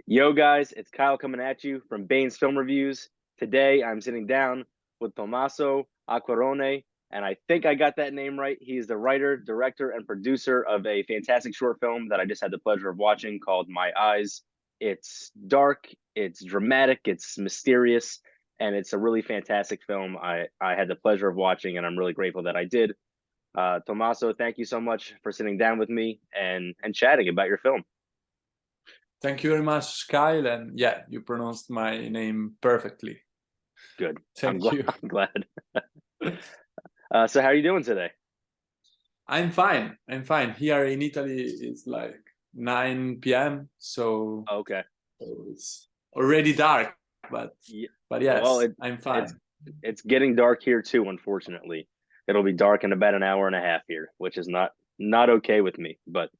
Yo, guys, it's Kyle coming at you from Bane's Film Reviews. Today, I'm sitting down with Tommaso Acquarone, and I think I got that name right. He's the writer, director, and producer of a fantastic short film that I just had the pleasure of watching called My Eyes. It's dark, it's dramatic, it's mysterious, and it's a really fantastic film. I had the pleasure of watching, and I'm really grateful that I did. Tommaso, thank you so much for sitting down with me and chatting about your film. Thank you very much, Kyle. And yeah, you pronounced my name perfectly. Good. I'm Thank glad. you. I'm glad. So how are you doing today? I'm fine. I'm fine. Here in Italy, it's like 9 p.m. Okay. So it's already dark, but Yeah. but Well, yes, I'm it's fine. it's getting dark here too, unfortunately. It'll be dark in about an hour and a half here, which is not okay with me, but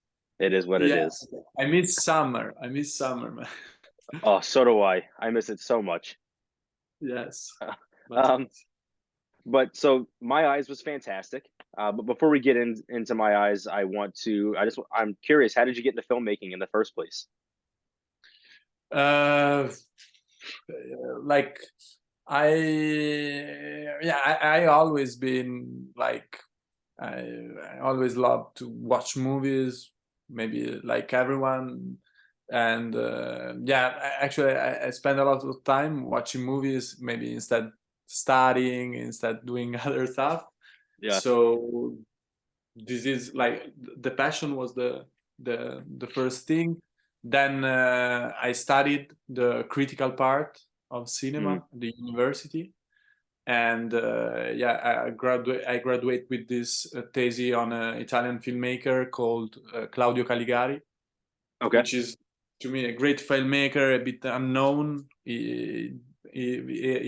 it is what it Yeah, is. I miss summer. I miss summer, man. Oh, so do I. I miss it so much. Yes, but Um, but so My Eyes was fantastic. But before we get into My Eyes, I'm curious, how did you get into filmmaking in the first place? uh, like I always been like I always love to watch movies, maybe like everyone. And actually, I spend a lot of time watching movies, maybe instead studying, instead doing other stuff. Yeah. So this is like the passion was the first thing. Then I studied the critical part of cinema Mhm. at the university, and I graduate with this thesis on an Italian filmmaker called Claudio Caligari, Okay. which is to me a great filmmaker, a bit unknown. He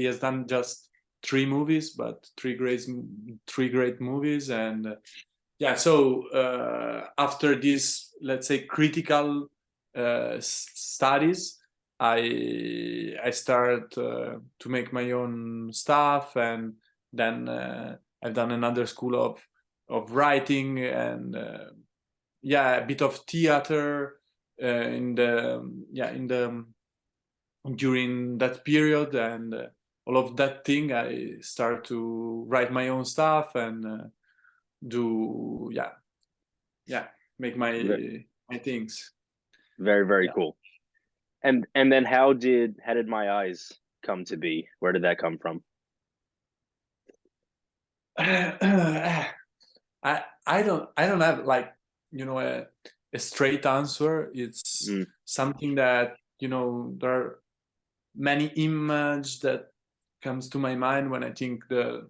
has done just three movies, but three great movies. And so after this, let's say, critical studies, I start to make my own stuff. And then I've done another school of writing, and a bit of theater in the during that period. And all of that thing, I start to write my own stuff, and do yeah make Ve- my things. Very, very Yeah. cool. And then how did My Eyes come to be? Where did that come from? I don't have, like, a straight answer. It's Mm, something that, there are many images that comes to my mind when I think the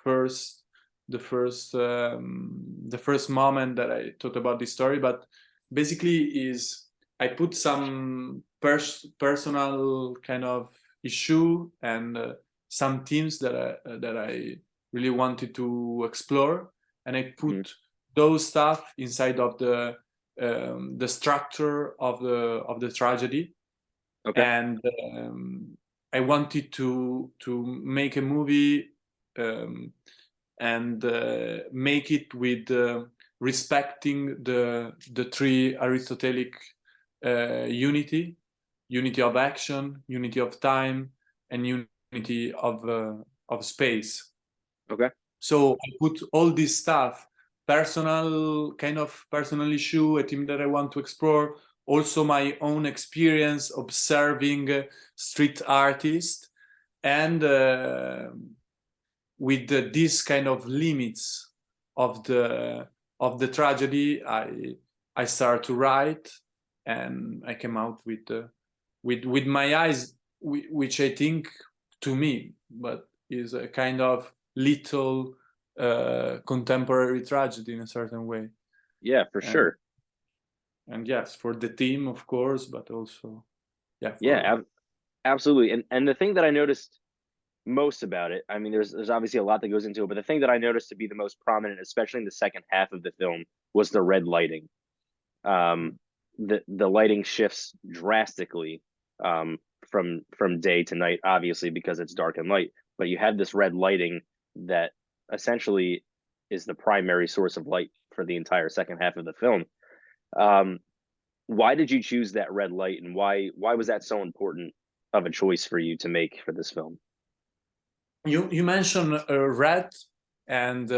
first the first moment that I thought about this story. But basically is I put some personal kind of issue, and some themes that I really wanted to explore, and I mm, put those stuff inside of the structure of the tragedy. okay. And I wanted to make a movie, um, and make it with respecting the three Aristotelic unity of action, unity of time, and unity of space. Okay. So I put all this stuff, personal, kind of personal issue, a theme that I want to explore, also my own experience observing street artists, and with this kind of limits of the tragedy, I start to write, and I came out with My Eyes, which I think, to me, but is a kind of little contemporary tragedy in a certain way. Yeah, for and sure. and yes, for the team, of course, but also, Yeah, for absolutely. And the thing that I noticed most about it, I mean, there's obviously a lot that goes into it, but the thing that I noticed to be the most prominent, especially in the second half of the film, was the red lighting. Um, the lighting shifts drastically from day to night, obviously because it's dark and light. But you have this red lighting that essentially is the primary source of light for the entire second half of the film. Um, why did you choose that red light, and why was that so important of a choice for you to make for this film? You mentioned red, and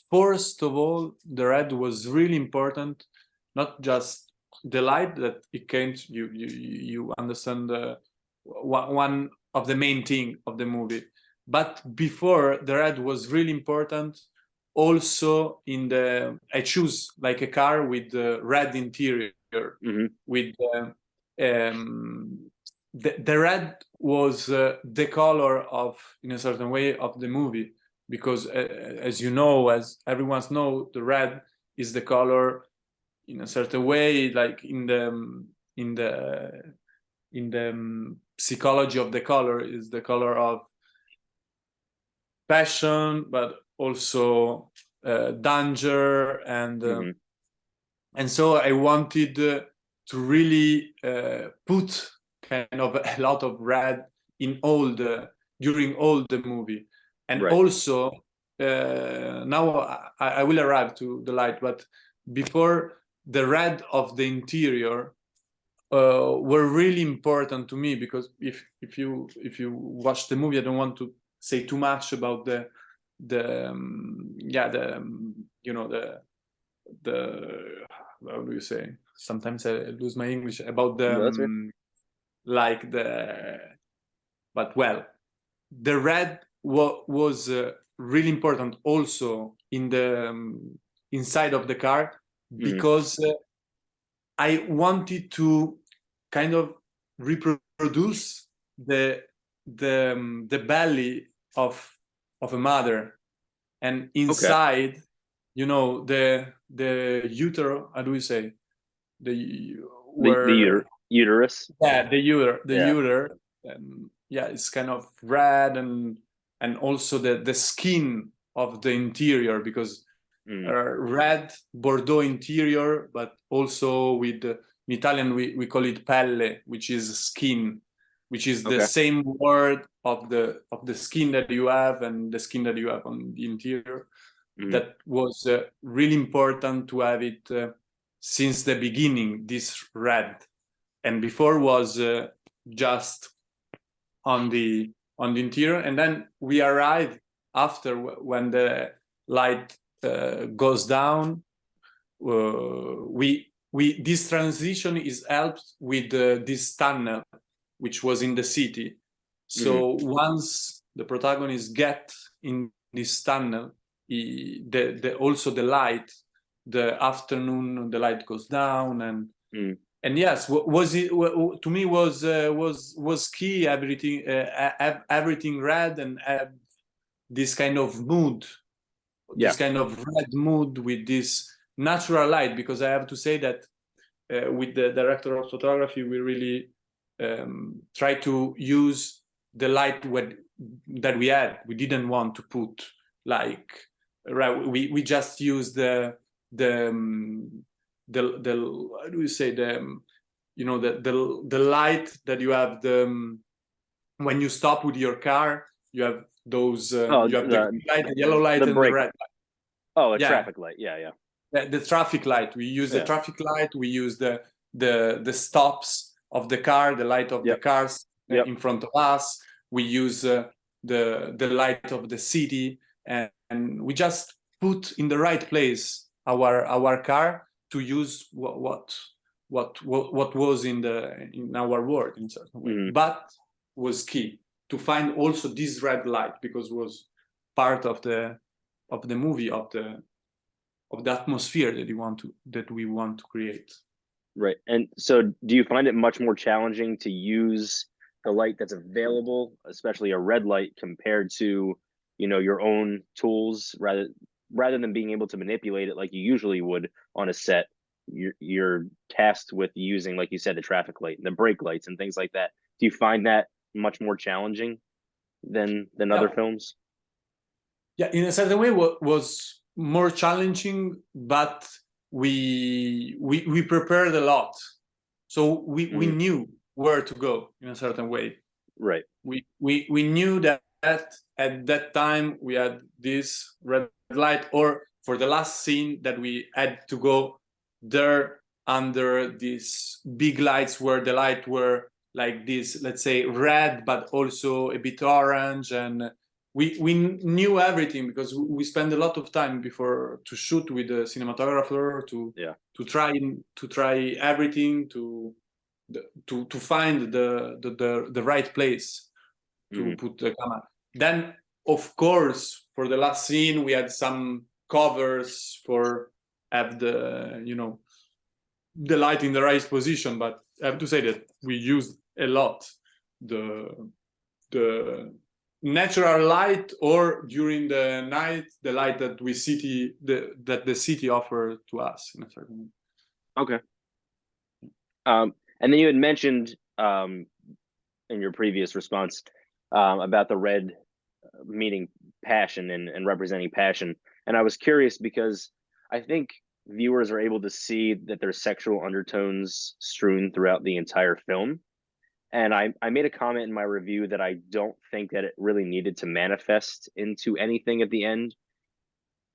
first of all, the red was really important, not just the light that it came to, you understand one of the main thing of the movie, but before, the red was really important also in the, I choose like a car with the red interior, with the red was the color of, in a certain way, of the movie, because as you know, as everyone knows, the red is the color in a certain way, like in the psychology of the color, is the color of passion, but also danger, and so I wanted to really put kind of a lot of red in during all the movie, and also now I will arrive to the light, but before, the red of the interior were really important to me, because if you watch the movie, I don't want to say too much about the how do you say? Sometimes I lose my English about the but well, the red was really important also in the inside of the car, because I wanted to kind of reproduce the belly of a mother, and inside, the utero. How do we say? The uterus. Yeah, the uter. Yeah, it's kind of red, and also the skin of the interior, because red Bordeaux interior, but also with in Italian we call it pelle, which is skin, which is the same word of the skin that you have and the skin that you have on the interior. That was really important to have it since the beginning, this red, and before was just on the interior, and then we arrive after, when the light goes down. This transition is helped with this tunnel, which was in the city. So once the protagonist get in this tunnel, also the light, the afternoon, the light goes down, and yes, to me was key. Everything red, and this kind of mood, this kind of red mood with this natural light, because I have to say that with the director of photography, we really try to use the light that we had. We didn't want to put we just use the how do you say, the light that you have, when you stop with your car, you have those you have the green light, the yellow light, and the red light. Traffic light. The traffic light. We use the traffic light. We use the stops of the car, the light of the cars in front of us. We use the light of the city, and we just put in the right place our car to use what was in our world in certain way. But was key to find also this red light, because it was part of the movie, of the atmosphere that we want to create. Right. And so do you find it much more challenging to use the light that's available, especially a red light, compared to, your own tools, rather than being able to manipulate it like you usually would on a set? You're tasked with using, like you said, the traffic light and the brake lights and things like that. Do you find that much more challenging than other films? Yeah, in a certain way, was more challenging, but we prepared a lot, so we knew where to go in a certain way. Right. We knew that at that time we had this red light, or for the last scene that we had to go there under these big lights where the light were like this, let's say red, but also a bit orange. And we knew everything because we spent a lot of time before to shoot with the cinematographer to try everything to find the right place to put the camera. Then of course for the last scene we had some covers for have the the light in the right position, but I have to say that we used a lot the natural light, or during the night the light that that the city offered to us in a certain way. Okay. And then you had mentioned in your previous response about the red meaning passion and representing passion. And I was curious because I think viewers are able to see that there's sexual undertones strewn throughout the entire film. And I made a comment in my review that I don't think that it really needed to manifest into anything at the end,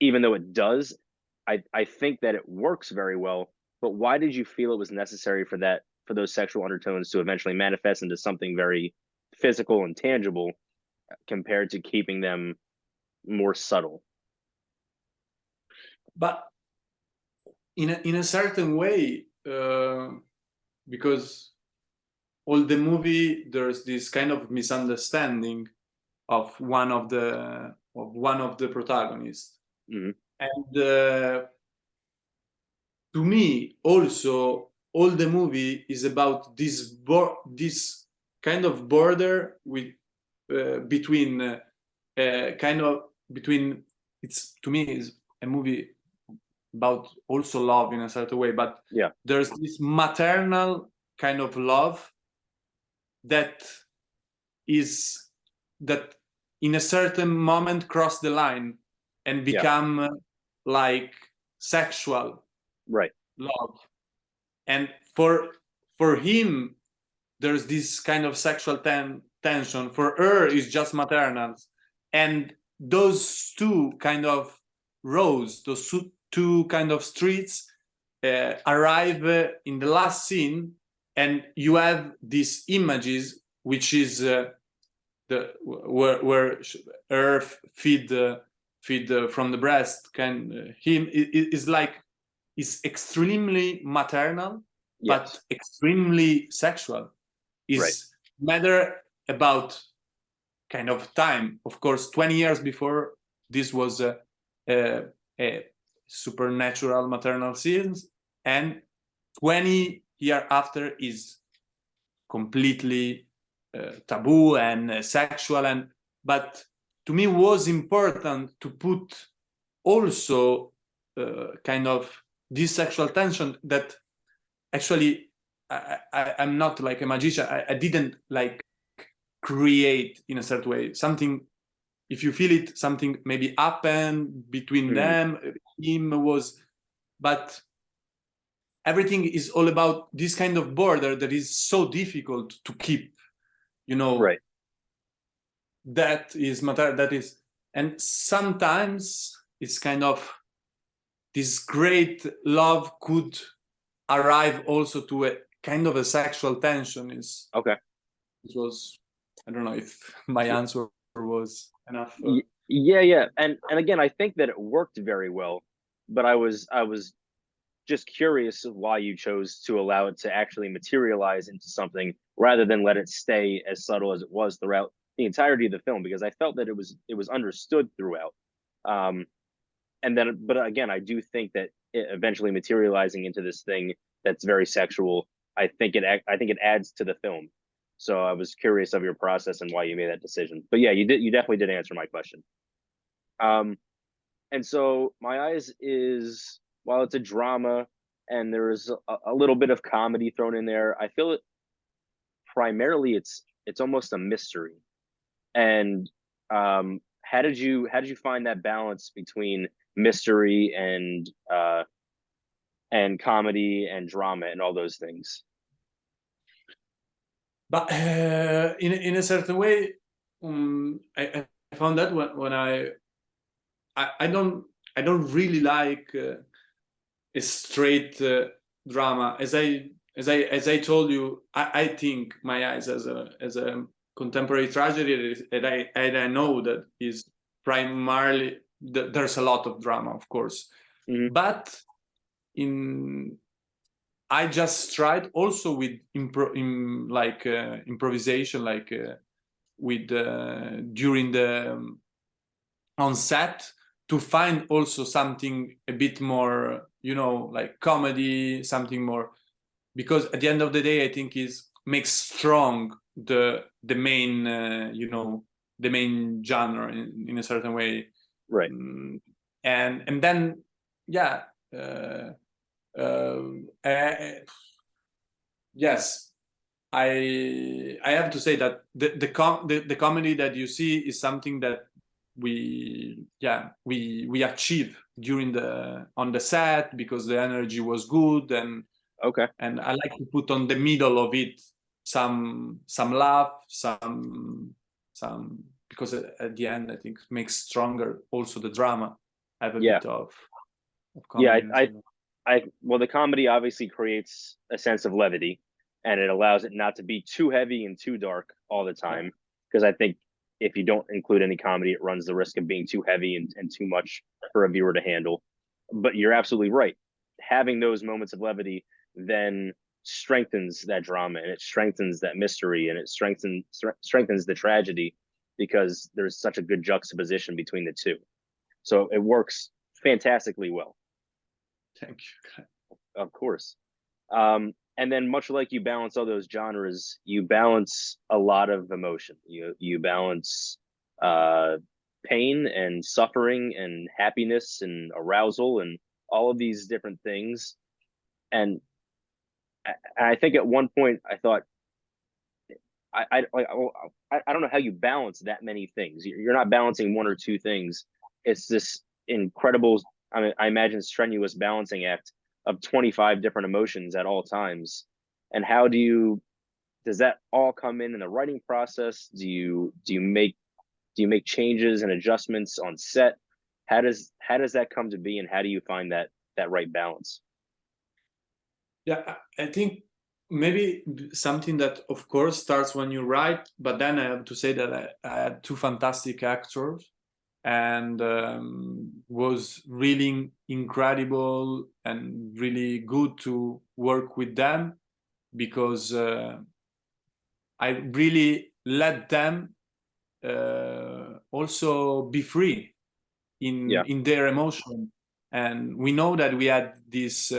even though it does. I think that it works very well. But why did you feel it was necessary for those sexual undertones to eventually manifest into something very physical and tangible compared to keeping them more subtle? But in a certain way, because all the movie there's this kind of misunderstanding of one of the protagonists. And to me also all the movie is about this kind of border with between it's, to me, is a movie about also love in a certain way, but there's this maternal kind of love that in a certain moment cross the line and become like sexual love. And for him there's this kind of sexual tension. For her it's just maternal. And those two kind of roads, those two kind of streets arrive in the last scene, and you have these images which is where earth feed from the breast him is like, is extremely maternal, but extremely sexual. Is matter about kind of time. Of course 20 years before this was a supernatural maternal scenes, and 20 years after is completely taboo and sexual. But to me was important to put also kind of this sexual tension that actually I'm not like a magician. I didn't like create in a certain way something. If you feel it, something maybe happened between them, him was, but everything is all about this kind of border that is so difficult to keep, that is matter, that is, and sometimes it's kind of this great love could arrive also to a kind of a sexual tension. Is it was, I don't know if my answer was enough. And again, I think that it worked very well, but I was just curious of why you chose to allow it to actually materialize into something rather than let it stay as subtle as it was throughout the entirety of the film, because I felt that it was understood throughout. But again, I do think that it eventually materializing into this thing that's very sexual, I think it adds to the film. So I was curious of your process and why you made that decision. But yeah, you definitely did answer my question. And so My Eyes is, while it's a drama and there's a little bit of comedy thrown in there, I feel it primarily it's almost a mystery. And how did you find that balance between mystery and comedy and drama and all those things? But in a certain way, I found that when I don't really like a straight drama. As I told you, I think My Eyes as a contemporary tragedy, and I know that is primarily there's a lot of drama, of course, but I just tried also with improvisation, with during the on set, to find also something a bit more, like comedy, something more, because at the end of the day, I think is makes strong the main the main genre in a certain way, Right. And then yeah. Yes, I have to say that the comedy that you see is something that we achieve during on the set, because the energy was good, and Okay. and I like to put on the middle of it some laugh, some because at the end I think makes stronger also the drama. Have a Yeah. bit of Yeah. comedy inside. Well, the comedy obviously creates a sense of levity, and it allows it not to be too heavy and too dark all the time. Because I think if you don't include any comedy, it runs the risk of being too heavy and too much for a viewer to handle. But you're absolutely right. Having those moments of levity then strengthens that drama, and it strengthens that mystery, and it strengthens the tragedy, because there's such a good juxtaposition between the two. So it works fantastically well. Thank you. Of course. And then, much like you balance all those genres, you balance a lot of emotion. You balance pain and suffering and happiness and arousal and all of these different things. And I think at one point I thought, I don't know how you balance that many things. You're not balancing one or two things. It's this incredible, I mean, I imagine, strenuous balancing act of 25 different emotions at all times. And how does that all come in the writing process? Do you make changes and adjustments on set? How does that come to be, and how do you find that right balance? Yeah, I think maybe something that, of course, starts when you write, but then I have to say that I had two fantastic actors, and was really incredible and really good to work with them, because I really let them also be free Yeah. in their emotion. And we know that we had this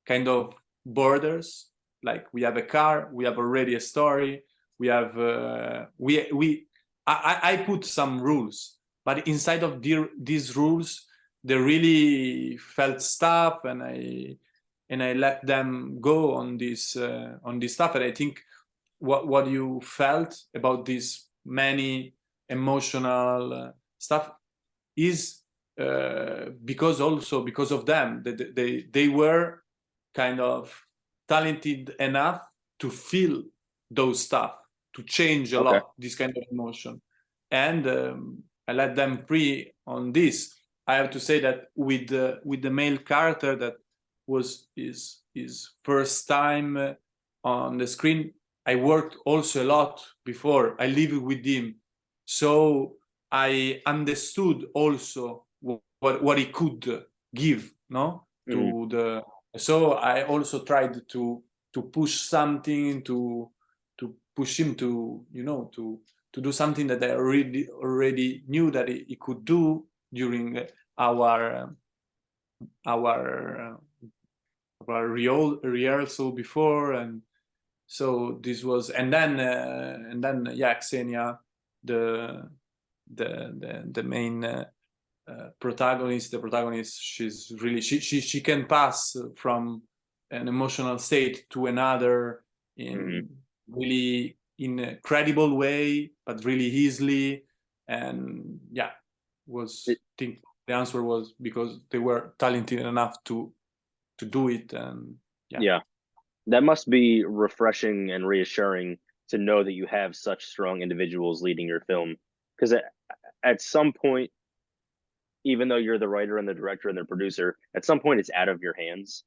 kind of borders, like we have a car, we have already a story, we have I put some rules, but inside of these rules they really felt stuff, and I let them go on this stuff. And I think what you felt about this many emotional stuff is because of them. They were kind of talented enough to feel those stuff, to change a Okay. lot this kind of emotion, and I let them free on this. I have to say that with the male character that was his first time on the screen, I worked also a lot before. I lived with him, so I understood also what he could give, no, Mhm. to the. So I also tried to push something, to push him to to do something that I already knew that he could do during our our rehearsal before. And so this was, and then yeah, Kseniya, the the main the protagonist, she's really, she can pass from an emotional state to another Mhm. in really in a credible way, but really easily. And yeah, was, It- I think the answer was because they were talented enough to do it. And yeah. yeah. That must be refreshing and reassuring to know that you have such strong individuals leading your film. Because at some point, even though you're the writer and the director and the producer, at some point it's out of your hands.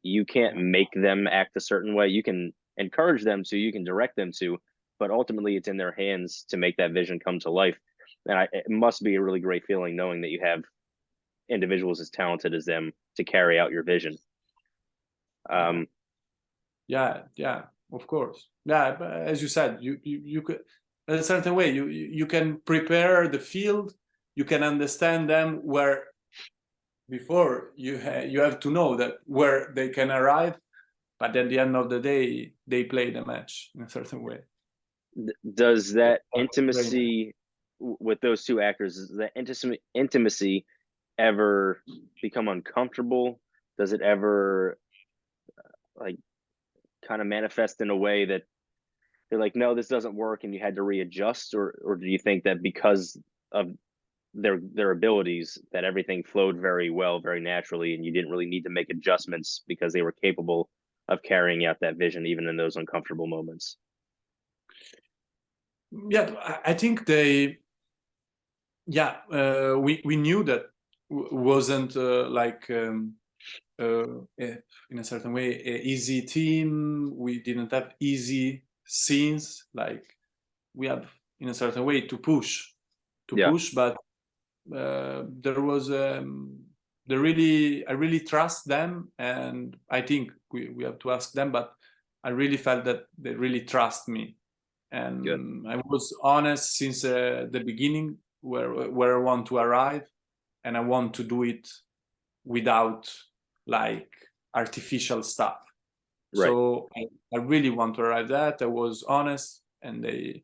you can't make them act a certain way. You can encourage them to, you can direct them to, but ultimately it's in their hands to make that vision come to life. And it must be a really great feeling knowing that you have individuals as talented as them to carry out your vision. Yeah, of course. Yeah, but as you said, you could, in a certain way, you can prepare the field, you can understand them where before you have to know that where they can arrive, but at the end of the day, they play the match in a certain way. Does that intimacy with those two actors, does that intimacy ever become uncomfortable? Does it ever like kind of manifest in a way that they're like, no, this doesn't work, and you had to readjust, or do you think that because of their abilities that everything flowed very well, very naturally, and you didn't really need to make adjustments because they were capable of carrying out that vision even in those uncomfortable moments? Yeah, I think we knew that wasn't in a certain way an easy team. We didn't have easy scenes. Like we have in a certain way to push, but there was I really trust them, and I think we have to ask them, but I really felt that they really trust me, and Good. I was honest since the beginning where I want to arrive, and I want to do it without like artificial stuff. Right. So I really want to arrive that. I was honest, and they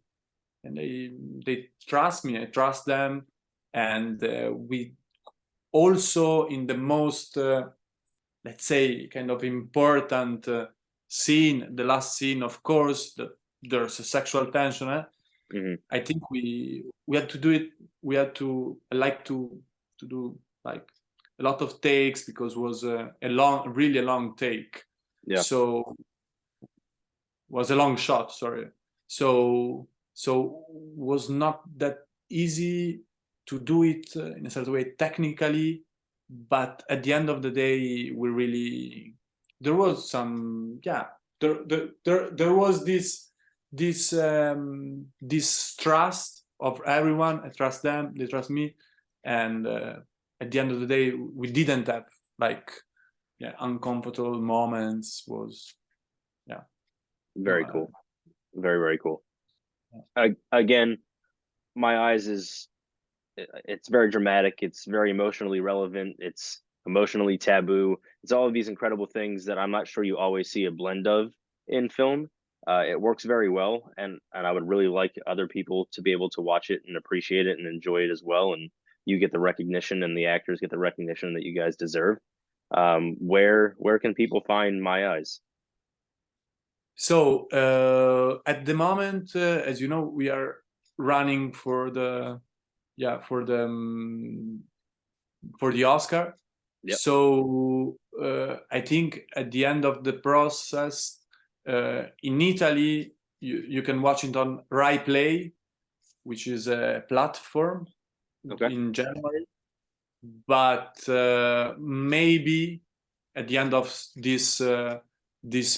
trust me. I trust them, and we also in the most let's say kind of important scene, the last scene, of course, that there's a sexual tension. Mm-hmm. I think we had to do it. We had to do like a lot of takes because it was really a long take. Yeah. So was a long shot. Sorry. So was not that easy to do it in a certain way technically, but at the end of the day, we really there was some there was this trust of everyone. I trust them, they trust me, and at the end of the day, we didn't have like uncomfortable moments. Was very cool. Very, very cool. Again, My Eyes it's very dramatic, it's very emotionally relevant, it's emotionally taboo, it's all of these incredible things that I'm not sure you always see a blend of in film. It works very well, and I would really like other people to be able to watch it and appreciate it and enjoy it as well, and you get the recognition and the actors get the recognition that you guys deserve. Where can people find My Eyes? So at the moment, as you know, we are running for the Oscar. Yep. So I think at the end of the process, in Italy, you can watch it on Rai Play, which is a platform in January. But maybe at the end of this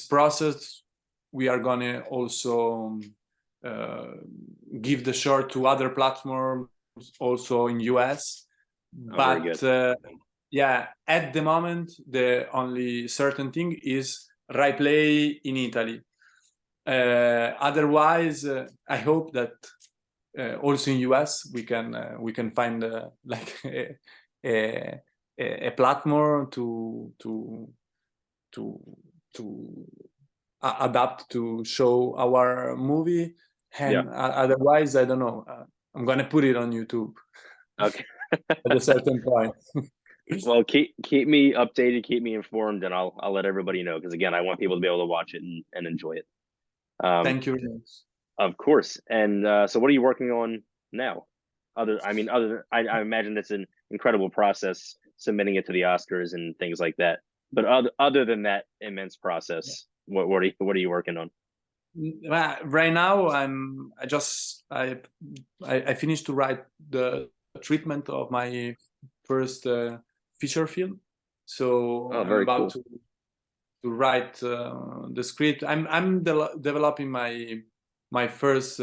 process, we are gonna also give the short to other platforms also in US. But at the moment, the only certain thing is Rai Play in Italy. Otherwise, I hope that also in US we can find like a platform to adapt to show our movie, and otherwise I don't know, I'm gonna put it on YouTube. Okay. At a certain point. Well, keep me updated, keep me informed, and I'll let everybody know, because again, I want people to be able to watch it and enjoy it. Thank you very much. Of course. And so what are you working on now? I imagine it's an incredible process submitting it to the Oscars and things like that. But other than that immense process, what are you working on? Right now, I finished to write the treatment of my first feature film. So I'm about write the script. I'm developing my first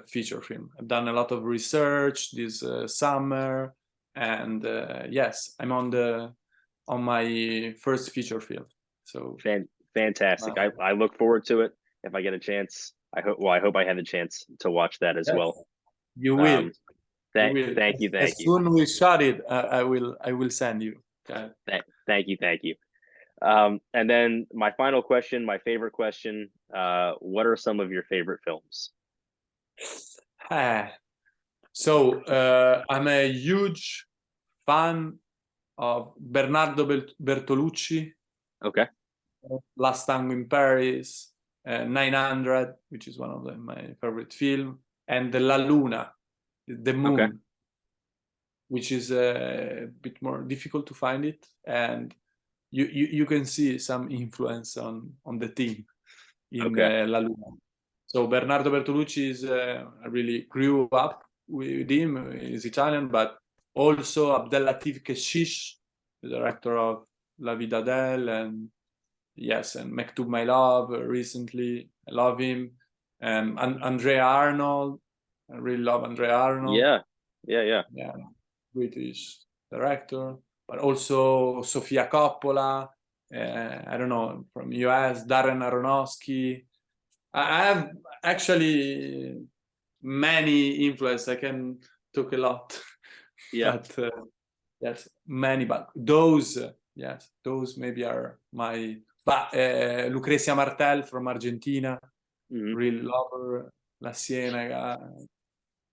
feature film. I've done a lot of research this summer, and yes, I'm on my first feature film. So Fantastic. I look forward to it if I get a chance. I hope I have a chance to watch that as yes, well. you will. Thank you. As soon we shot it, I will send you. Okay. Thank you. And then my final question, my favorite question, what are some of your favorite films? So I'm a huge fan of Bernardo Bertolucci. Okay. Last Tango in Paris, 900, which is one of my favorite film, and La Luna, the moon, Okay. which is a bit more difficult to find it, and you can see some influence on the team in La Luna. So Bernardo Bertolucci is I really grew up with him. He's Italian, but also Abdellatif Kechiche, the director of La Vida Del, and yes, and Mektoub My Love recently. I love him. And Andrea Arnold. I really love Andrea Arnold. Yeah. British director, but also Sofia Coppola. I don't know, from US, Darren Aronofsky. I have actually many influence. I can talk a lot. Yeah. But yes, many. But those, yes, those maybe are my. But Lucrecia Martel from Argentina, really love her. La Ciénaga,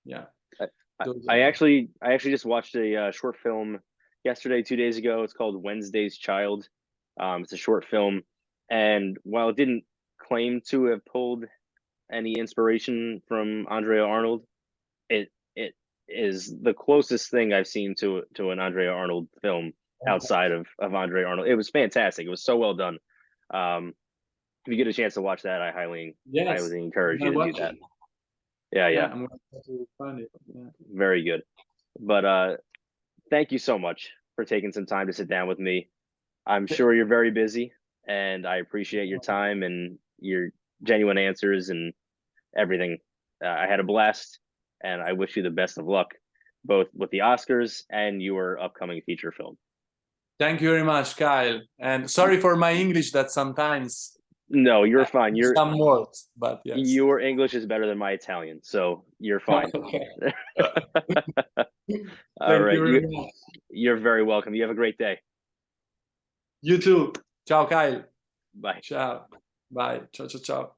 yeah. I actually just watched a short film yesterday, 2 days ago. It's called Wednesday's Child. It's a short film, and while it didn't claim to have pulled any inspiration from Andrea Arnold, it is the closest thing I've seen to an Andrea Arnold film outside of Andrea Arnold. It was fantastic. It was so well done. If you get a chance to watch that, I highly encourage you to do that. Yeah. I'm going to find it. Yeah. Very good. But thank you so much for taking some time to sit down with me. I'm sure you're very busy, and I appreciate your time and your genuine answers and everything. I had a blast, and I wish you the best of luck, both with the Oscars and your upcoming feature film. Thank you very much, Kyle. And sorry for my English that sometimes. No, you're fine. You're some words, but yes. Your English is better than my Italian, so you're fine. Okay. All right. You very much. You're very welcome. You have a great day. You too. Ciao, Kyle. Bye. Ciao. Bye. Ciao.